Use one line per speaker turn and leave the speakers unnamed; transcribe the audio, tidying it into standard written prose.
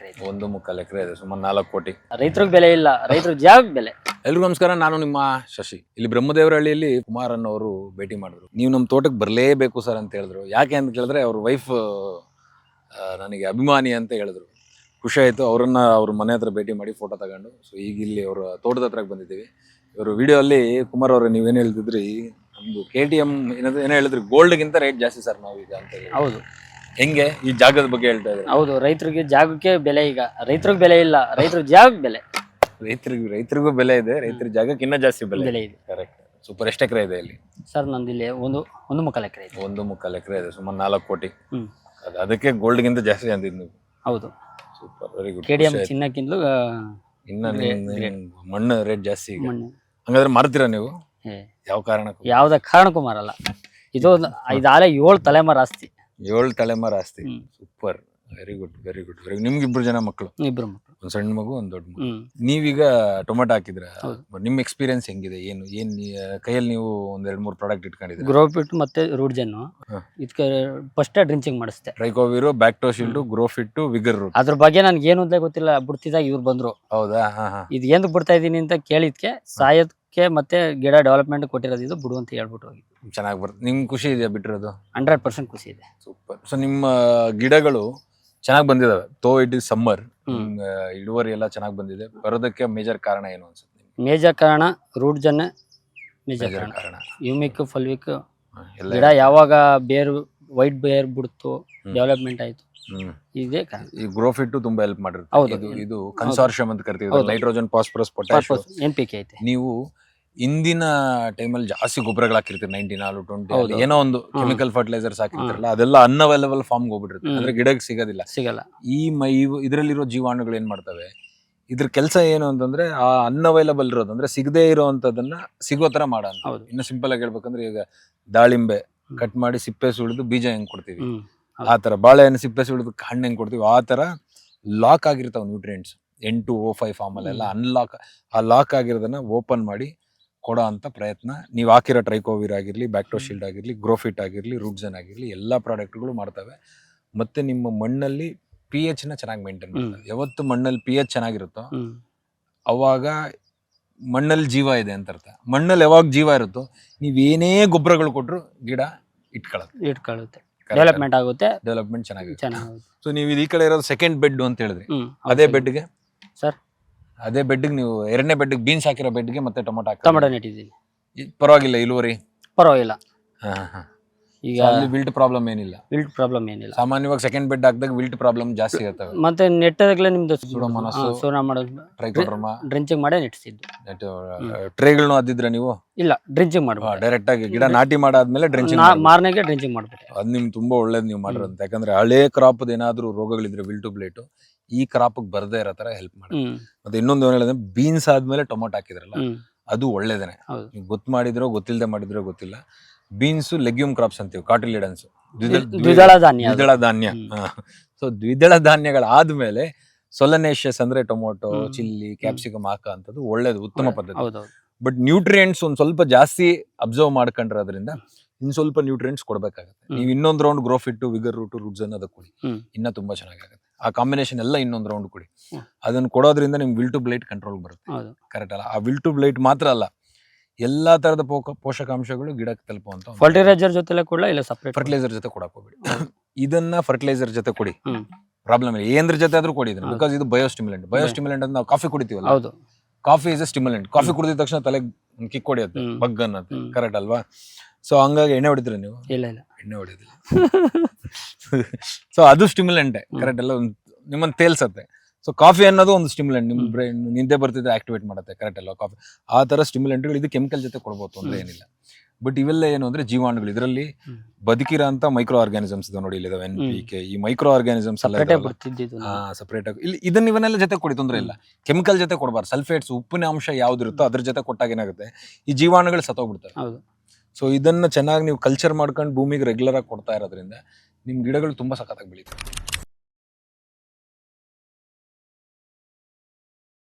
ಐತೆ.
1.25 ಎಕರೆ ಇದೆ, ಸುಮಾರು 4 ಕೋಟಿ.
ರೈತರಿಗೆ ಬೆಲೆ ಇಲ್ಲ, ರೈತರ ಜಾಗಕ್ಕೆ ಬೆಲೆ.
ಎಲ್ರಿಗೂ ನಮಸ್ಕಾರ, ನಾನು ನಿಮ್ಮ ಶಶಿ. ಇಲ್ಲಿ ಬ್ರಹ್ಮದೇವರಹಳ್ಳಿಯಲ್ಲಿ ಕುಮಾರ್ ಅನ್ನೋರು ಭೇಟಿ ಮಾಡಿದ್ರು. ನೀವು ನಮ್ಮ ತೋಟಕ್ಕೆ ಬರಲೇಬೇಕು ಸರ್ ಅಂತ ಹೇಳಿದ್ರು. ಯಾಕೆ ಅಂತ ಕೇಳಿದ್ರೆ ಅವ್ರ ವೈಫ್ ನನಗೆ ಅಭಿಮಾನಿ ಅಂತ ಹೇಳಿದ್ರು. ಖುಷಿ ಆಯಿತು. ಅವ್ರ ಮನೆ ಹತ್ರ ಭೇಟಿ ಮಾಡಿ ಫೋಟೋ ತಗೊಂಡು. ಸೊ ಈಗ ಇಲ್ಲಿ ಅವರ ತೋಟದ ಹತ್ರಕ್ಕೆ ಬಂದಿದ್ದೀವಿ. ಇವರು ವಿಡಿಯೋ ಅಲ್ಲಿ ಕುಮಾರ್ ಅವರು ನೀವೇನು ಹೇಳ್ತಿದ್ರಿ, ನಮ್ದು KTM ಏನೋ ಹೇಳಿದ್ರಿ, ಗೋಲ್ಡ್ಗಿಂತ ರೇಟ್ ಜಾಸ್ತಿ ಸರ್ ನಾವೀಗ ಅಂತ ಹೇಳಿ.
ಹೌದು,
ಹೆಂಗೆ ಈ ಜಾಗದ ಬಗ್ಗೆ ಹೇಳ್ತಾ ಇದ್ದಾರೆ?
ಹೌದು, ರೈತರಿಗೆ ಜಾಗಕ್ಕೆ ಬೆಲೆ. ಈಗ ರೈತರಿಗೆ ಬೆಲೆ ಇಲ್ಲ, ರೈತರ ಜಾಗಕ್ಕೆ ಬೆಲೆ.
ರೈತರಿಗೂ ಬೆಲೆ ಇದೆ, ರೈತರ ಜಾಗಕ್ಕೆ ಇನ್ನೂ ಜಾಸ್ತಿ ಬೆಲೆ
ಇದೆ.
ಕರೆಕ್ಟ್. ಸೂಪರ್. ಎಷ್ಟು ಎಕರೆ ಇದೆ ಇಲ್ಲಿ
ಸರ್ ನಂದು ಇಲ್ಲಿ 1.25 ಎಕರೆ ಇದೆ.
1.25 ಎಕರೆ ಇದೆ, ಸುಮಾರು 4 ಕೋಟಿ.
ಹ್ಮ್,
ಅದಕ್ಕೆ ಗೋಲ್ಡ್ಗಿಂತ ಜಾಸ್ತಿ ಅಂತಿದ್ ನೀವು.
ಹೌದು,
ಸೂಪರ್, ವೆರಿ ಗುಡ್.
KTM ಚಿನ್ನಕ್ಕಿಂತಲೂ
ಇನ್ನ ಮಣ್ಣು ರೇಟ್ ಜಾಸ್ತಿ ಈಗ.
ಮಣ್ಣು.
ಹಂಗಾದ್ರೆ ಮಾರ್ತೀರಾ ನೀವು? ಯಾವ ಕಾರಣಕ್ಕೂ?
ಯಾವ್ದ ಕಾರಣಕ್ಕೂ ಮಾರಲ್ಲ. ಇದು ಇದಾಲೆ 7 ತಲೆಮಾರು ಆಸ್ತಿ.
7 ತಲೆಮಾರು ಆಸ್ತಿ. Super, very good, very good, very good. ನಿಮ್ಗೆ 2 ಜನ ಮಕ್ಕಳು?
2 ಮಕ್ಕಳು,
ಒಂದ್ ಸಣ್ಣ ಮಗು, ಒಂದ್ ದೊಡ್ಡ ಮಗು. ನೀವೀಗ ಟೊಮೆಟೊ ಹಾಕಿದ್ರ, ನಿಮ್ ಎಕ್ಸ್ಪೀರಿಯನ್ಸ್ ಹೆಂಗಿದೆ? ಏನ್ ಕೈಯಲ್ಲಿ ನೀವು 1-2-3 ಪ್ರಾಡಕ್ಟ್ ಇಟ್ಕೊಂಡಿದ್ರೆ?
ಗ್ರೋಫಿಟ್ ಮತ್ತೆ ರೂಟ್ಜನ್. ಇದಕ್ಕೆ ಫಸ್ಟ್ ಡ್ರಿಂಚಿಂಗ್ ಮಾಡಿಸ್ತೆ.
ಟ್ರೈಕೋವಿರು, ಬ್ಯಾಕ್ಟೋಶಿಲ್ಡ್, ಗ್ರೋಫಿಟ್, ವಿಗರ್ ರೂಟ್.
ಅದ್ರ ಬಗ್ಗೆ ನನ್ಗೆ ಏನು ಅಂತ ಗೊತ್ತಿಲ್ಲ. ಬಿಡ್ತಿದಾಗ ಇವ್ರು ಬಂದ್ರು.
ಹೌದಾ?
ಇದು ಏನು ಬಿಡ್ತಾ ಇದೀನಿ ಅಂತ ಕೇಳಿದ್ಕೆ ಸಾಯೋದಕ್ಕೆ ಮತ್ತೆ ಗಿಡ ಡೆವಲಪ್ಮೆಂಟ್ ಕೊಟ್ಟಿರೋದು ಇದು ಬಿಡು ಅಂತ ಹೇಳ್ಬಿಟ್ಟು ಹೋಗಿ.
ಚೆನ್ನಾಗಿ ಬರ್ತದೆ. ನಿಮ್ಗೆ ಖುಷಿ ಇದೆಯಾ ಬಿಟ್ಟಿರೋದು?
100% ಖುಷಿ ಇದೆ.
ಸೂಪರ್. ಸೊ ನಿಮ್ಮ ಗಿಡಗಳು ಚೆನ್ನಾಗಿ ಬಂದಿದಾವೆ. ಇಟ್ ಇಸ್ ಸಮ್ಮರ್, ಇಳುವರಿ ಎಲ್ಲ ಚೆನ್ನಾಗಿ ಬಂದಿದೆ. ಬರೋದಕ್ಕೆ ಮೇಜರ್ ಕಾರಣ ಏನು ಅನ್ಸುತ್ತೆ?
ಮೇಜರ್ ಕಾರಣ ರೂಟ್ಜನ್. ಮೇಜರ್ ಕಾರಣ ಯುಮಿಕ್, ಫಲ್ವಿಕ್ ಗಿಡ ಯಾವಾಗ ವೈಟ್ ಬೇರ್ ಬಿಡ್ತು, ಡೆವಲಪ್ಮೆಂಟ್ ಆಯ್ತು, ಇದೇ ಕಾರಣ.
ಈ ಗ್ರೋಫಿಟ್ ತುಂಬಾ ಹೆಲ್ಪ್ ಮಾಡಿರುತ್ತೆ. ಇದು ಕನ್ಸಾರ್ಷಿಯಂ ಅಂತ ಕರಿತೀವಿ. ನೈಟ್ರೋಜನ್, ಫಾಸ್ಫರಸ್, ಪೊಟ್ಯಾಷಿಯಂ,
NPK ಐತೆ.
ನೀವು ಇಂದಿನ ಟೈಮಲ್ಲಿ ಜಾಸ್ತಿ ಗೊಬ್ಬರಗಳು ಹಾಕಿರ್ತೀರಿ, 19 20 ಏನೋ ಒಂದು ಕೆಮಿಕಲ್ ಫರ್ಟಿಲೈಸರ್ಸ್ ಹಾಕಿರ್ತಾರಲ್ಲ, ಅದೆಲ್ಲ ಅನ್ಅವೈಲಬಲ್ ಫಾರ್ಮ್ಗೆ ಹೋಗ್ಬಿಟ್ಟಿರುತ್ತೆ. ಅಂದ್ರೆ ಗಿಡಕ್ಕೆ ಸಿಗಲ್ಲ. ಇದರಲ್ಲಿರೋ ಜೀವಾಣುಗಳು ಏನ್ ಮಾಡ್ತವೆ, ಇದ್ರ ಕೆಲಸ ಏನು ಅಂತಂದ್ರೆ ಆ ಅನ್ಅವೈಲಬಲ್ ಇರೋದು, ಅಂದ್ರೆ ಸಿಗದೆ ಇರೋಂಥದ್ದನ್ನ ಸಿಗೋ ತರ ಮಾಡೋ. ಇನ್ನು ಸಿಂಪಲ್ ಆಗಿ ಹೇಳ್ಬೇಕಂದ್ರೆ, ಈಗ ದಾಳಿಂಬೆ ಕಟ್ ಮಾಡಿ ಸಿಪ್ಪೆ ಸುಳಿದು ಬೀಜ ಹೆಂಗ್ ಕೊಡ್ತೀವಿ, ಆ ತರ ಬಾಳೆಹಣ್ಣು ಸಿಪ್ಪೆ ಸುಳಿದು ಹಣ್ಣು ಹೆಂಗ್ ಕೊಡ್ತೀವಿ, ಆ ತರ ಲಾಕ್ ಆಗಿರ್ತಾವ ನ್ಯೂಟ್ರಿಯೆಂಟ್ಸ್. N2O5 ಫಾರ್ಮ್ ಅಲ್ಲೆಲ್ಲ ಆ ಲಾಕ್ ಆಗಿರೋದನ್ನ ಓಪನ್ ಮಾಡಿ ಕೊಡೋ ಅಂತ ಪ್ರಯತ್ನ ನೀವು ಹಾಕಿರೋ ಟ್ರೈಕೋವಿರ್ ಆಗಿರ್ಲಿ, ಬ್ಯಾಕ್ಟೋಶಿಲ್ಡ್ ಆಗಿರ್ಲಿ, ಗ್ರೋಫಿಟ್ ಆಗಿರ್ಲಿ, ರೂಟ್ಜನ್ ಆಗಿರ್ಲಿ, ಎಲ್ಲಾ ಪ್ರಾಡಕ್ಟ್ಗಳು ಮಾಡ್ತವೆ. ಮತ್ತೆ ನಿಮ್ಮ ಮಣ್ಣಲ್ಲಿ pH ನ ಚೆನ್ನಾಗಿ ಮೇಂಟೈನ್ ಮಾಡ್ತವೆ. ಯಾವತ್ತು ಮಣ್ಣಲ್ಲಿ pH ಚೆನ್ನಾಗಿರುತ್ತೋ ಅವಾಗ ಮಣ್ಣಲ್ಲಿ ಜೀವ ಇದೆ ಅಂತ ಅರ್ಥ. ಮಣ್ಣಲ್ಲಿ ಯಾವಾಗ ಜೀವ ಇರುತ್ತೋ ನೀವೇನೇ ಗೊಬ್ಬರಗಳು ಕೊಟ್ರು ಗಿಡ ಇಟ್ಕೊಳ್ಳುತ್ತೆ,
ಡೆವಲಪ್ಮೆಂಟ್ ಆಗುತ್ತೆ,
ಡೆವಲಪ್ಮೆಂಟ್ ಚೆನ್ನಾಗುತ್ತೆ. ಸೊ ನೀವು ಈ ಕಡೆ ಇರೋದು ಸೆಕೆಂಡ್ ಬೆಡ್ ಅಂತ ಹೇಳಿದ್ರಿ. ಅದೇ ಬೆಡ್ಗೆ ನೀವು 2ನೇ ಬೆಡ್ಗೆ ಬೀನ್ಸ್ ಹಾಕಿರೋ ಬೆಡ್ಗೆ ಮತ್ತೆ ಟೊಮೊಟೊ
ನೆಟ್ಟಿದ್ದೀನಿ.
ಪರವಾಗಿಲ್ಲ, ಇಳುವರಿ
ಪರವಾಗಿಲ್ಲ.
ಈಗ ವಿಲ್ಟ್ ಪ್ರಾಬ್ಲಮ್ ಏನಿಲ್ಲ. ಸಾಮಾನ್ಯವಾಗಿ ಸೆಕೆಂಡ್ ಬೆಡ್ ಹಾಕಿದಾಗ ವಿಲ್ಟ್ ಪ್ರಾಬ್ಲಮ್ ಜಾಸ್ತಿ ಇರ್ತವೆ.
ಮತ್ತೆ ನೆಟ್ಟದಾಗಲೇ ನಿಮ್ದು
ಟ್ರೈಕೋಡರ್ಮಾ
ಡ್ರಿಂಚಿಂಗ್ ಮಾಡೇ ನೆಟ್ಟಿಸಿದ್ದು.
ಟ್ರೇಗಳನ್ನು ಅದಿದ್ರೆ ನೀವು
ಇಲ್ಲ, ಡ್ರಿಂಚಿಂಗ್ ಮಾಡ್ಬೋದು
ಡೈರೆಕ್ಟ್ ಆಗಿ. ಗಿಡ ನಾಟಿ ಮಾಡಾದ್ಮೇಲೆ ಡ್ರಿಂಚಿಂಗ್,
ಮಾರನೆಗೆ ಡ್ರಿಂಚಿಂಗ್ ಮಾಡ್ಬೇಕು.
ಅದು ನಿಮ್ಗೆ ತುಂಬಾ ಒಳ್ಳೇದು ನೀವು ಮಾಡಿರೋದು. ಯಾಕಂದ್ರೆ ಹಳೆ ಕ್ರಾಪ್ ಏನಾದ್ರು ರೋಗಗಳಿದ್ರೆ ವಿಲ್ಟು ಬ್ಲೇಟು ಈ ಕ್ರಾಪ್ ಬರ್ದೇ ಇರೋ ತರ ಹೆಲ್ಪ್ ಮಾಡಿ. ಮತ್ತೆ ಇನ್ನೊಂದು ಏನ್ ಹೇಳಿದ್ರೆ, ಬೀನ್ಸ್ ಆದ್ಮೇಲೆ ಟೊಮೊಟೊ ಹಾಕಿದ್ರಲ್ಲ, ಅದು ಒಳ್ಳೇದೇನೆ. ನೀವು ಗೊತ್ತು ಮಾಡಿದ್ರೋ ಗೊತ್ತಿಲ್ಲದೆ ಮಾಡಿದ್ರೋ ಗೊತ್ತಿಲ್ಲ, ಬೀನ್ಸ್ ಲೆಗ್ಯೂಮ್ ಕ್ರಾಪ್ಸ್ ಅಂತೀವಿ, ಕಾಟಿಲಿಡನ್ಸ್, ದ್ವಿದಳ ಧಾನ್ಯ. ಸೊ ದ್ವಿದಳ ಧಾನ್ಯಗಳಾದ್ಮೇಲೆ ಸೊಲನೇಷಿಯಸ್ ಅಂದ್ರೆ ಟೊಮೊಟೊ, ಚಿಲ್ಲಿ, ಕ್ಯಾಪ್ಸಿಕಮ್ ಹಾಕಂತದ್ದು ಒಳ್ಳೇದು, ಉತ್ತಮ ಪದ್ಧತಿ. ಬಟ್ ನ್ಯೂಟ್ರಿಯೆಂಟ್ಸ್ ಒಂದ್ ಸ್ವಲ್ಪ ಜಾಸ್ತಿ ಅಬ್ಸರ್ವ್ ಮಾಡ್ಕೊಂಡ್ರದ್ರಿಂದ ಇನ್ ಸ್ವಲ್ಪ ನ್ಯೂಟ್ರಿಯೆಂಟ್ಸ್ ಕೊಡ್ಬೇಕಾಗುತ್ತೆ. ನೀವು ಇನ್ನೊಂದ್ ರೌಂಡ್ ಗ್ರೋಫಿಟ್, ವಿಗರ್ ರೂಟ್, ರೂಟ್ಜನ್ ಅದಕ್ಕೆ ಕೊಡಿ, ಇನ್ನ ತುಂಬಾ ಚೆನ್ನಾಗಾಗುತ್ತೆ. ಆ ಕಾಂಬಿನೇಷನ್ ಎಲ್ಲ ಇನ್ನೊಂದ್ ರೌಂಡ್ ಕೊಡಿ. ಅದನ್ನ ಕೊಡೋದ್ರಿಂದ ನಿಮ್ಗೆ ವಿಲ್ಟು ಬ್ಲೈಟ್ ಕಂಟ್ರೋಲ್ ಬರುತ್ತೆ. ಕರೆಕ್ಟ್ ಅಲ್ಲ? ಆ ವಿಲ್ಟು ಬ್ಲೈಟ್ ಮಾತ್ರ ಅಲ್ಲ, ಎಲ್ಲಾ ತರದ ಪೋಷಕಾಂಶಗಳು ಗಿಡಕ್ಕೆ ತಲುಪುವಂತ.
ಫರ್ಟಿಲೈಸರ್ ಜೊತೆ ಕೊಡಲ್ಲ, ಇಲ್ಲ ಸಪರೇಟ್
ಫರ್ಟಿಲೈಸರ್ ಜೊತೆ ಕೊಡಕ್ ಹೋಗ್ಬೇಡಿ. ಇದನ್ನ ಫರ್ಟಿಲೈಸರ್ ಜೊತೆ ಕೊಡಿ, ಪ್ರಾಬ್ಲಮ್ ಇಲ್ಲ. ಏನ್ರ ಜೊತೆ ಆದ್ರೂ ಕೊಡಿ ಇದನ್ನ. ಬಿಕಾಸ್ ಇದು ಬಯೋಸ್ಟಿಮ್ಯುಲೆಂಟ್ ಅಂತ ನಾವು ಕಾಫಿ ಕುಡಿತೀವಲ್ಲ, coffee is a stimulant. Coffee ಕುಡಿದ ತಕ್ಷಣ ತಲೆಗೆ ಕಿಕ್ ಹೊಡಿಯುತ್ತೆ, ಬಗ್ ಅನ್ನತ್ತೆ. ಕರೆಕ್ಟ್ ಅಲ್ವಾ? ಸೊ ಹಂಗಾಗಿ ಎಣ್ಣೆ ಹೊಡಿತೀರ ನೀವು?
ಇಲ್ಲ,
ಎಣ್ಣೆ ಹೊಡಿಯೋದಿಲ್ಲ. ಸೊ ಅದು ಸ್ಟಿಮ್ಯುಲೆಂಟೇ. ಕರೆಕ್ಟ್ ಎಲ್ಲ ನಿಮ್ಮನ್ನ ತೇಲ್ಸತ್ತೆ. ಸೊ ಕಾಫಿ ಅನ್ನೋದು ಒಂದು ಸ್ಟಿಮ್ಯುಲೆಂಟ್. ನಿಮ್ ಬ್ರೈನ್ ನಿದ್ದೆ ಬರ್ತಿದ್ರೆ ಆಕ್ಟಿವೇಟ್ ಮಾಡುತ್ತೆ. ಕರೆಕ್ಟ್ ಅಲ್ವಾ? ಕಾಫಿ ಆ ತರ ಸ್ಟಿಮ್ಯುಲೆಂಟ್ಗಳು ಇದು ಕೆಮಿಕಲ್ ಜೊತೆ ಕೊಡ್ಬೋದು ಅಂದ್ರೆ ಏನಿಲ್ಲ. ಬಟ್ ಇವೆಲ್ಲ ಏನು ಅಂದ್ರೆ ಜೀವಾಣುಗಳು. ಇದರಲ್ಲಿ ಬದುಕಿರೋ ಅಂತ ಮೈಕ್ರೋ ಆರ್ಗಾನಿಸಮ್ಸ್ ಇದೆ ನೋಡಿ, ಇಲ್ಲಿದಾವೆ NPK. ಈ ಮೈಕ್ರೋ ಆರ್ಗಾನಿಸಮ್ಸ್ ಸಪರೇಟ್ ಆಗಿ ಇಲ್ಲಿ ಇವನ್ನೆಲ್ಲ ಜೊತೆ ಕೊಡಿ, ತೊಂದ್ರೆ ಇಲ್ಲ. ಕೆಮಿಕಲ್ ಜೊತೆ ಕೊಡಬಾರ್ದು. ಸಲ್ಫೇಟ್ಸ್, ಉಪ್ಪಿನ ಅಂಶ ಯಾವ್ದಿರುತ್ತೋ ಅದ್ರ ಜೊತೆ ಕೊಟ್ಟಾಗ ಏನಾಗುತ್ತೆ, ಈ ಜೀವಾಣುಗಳು ಸತ್ತೋಗ್ಬಿಡ್ತವೆ. ಸೊ ಇದನ್ನ ಚೆನ್ನಾಗಿ ನೀವು ಕಲ್ಚರ್ ಮಾಡ್ಕೊಂಡು ಭೂಮಿಗೆ ರೆಗ್ಯುಲರ್ ಆಗಿ ಕೊಡ್ತಾ ಇರೋದ್ರಿಂದ ನಿಮ್ ಗಿಡಗಳು ತುಂಬಾ ಸಖತ್ತಾಗಿ ಬೆಳೀತವೆ.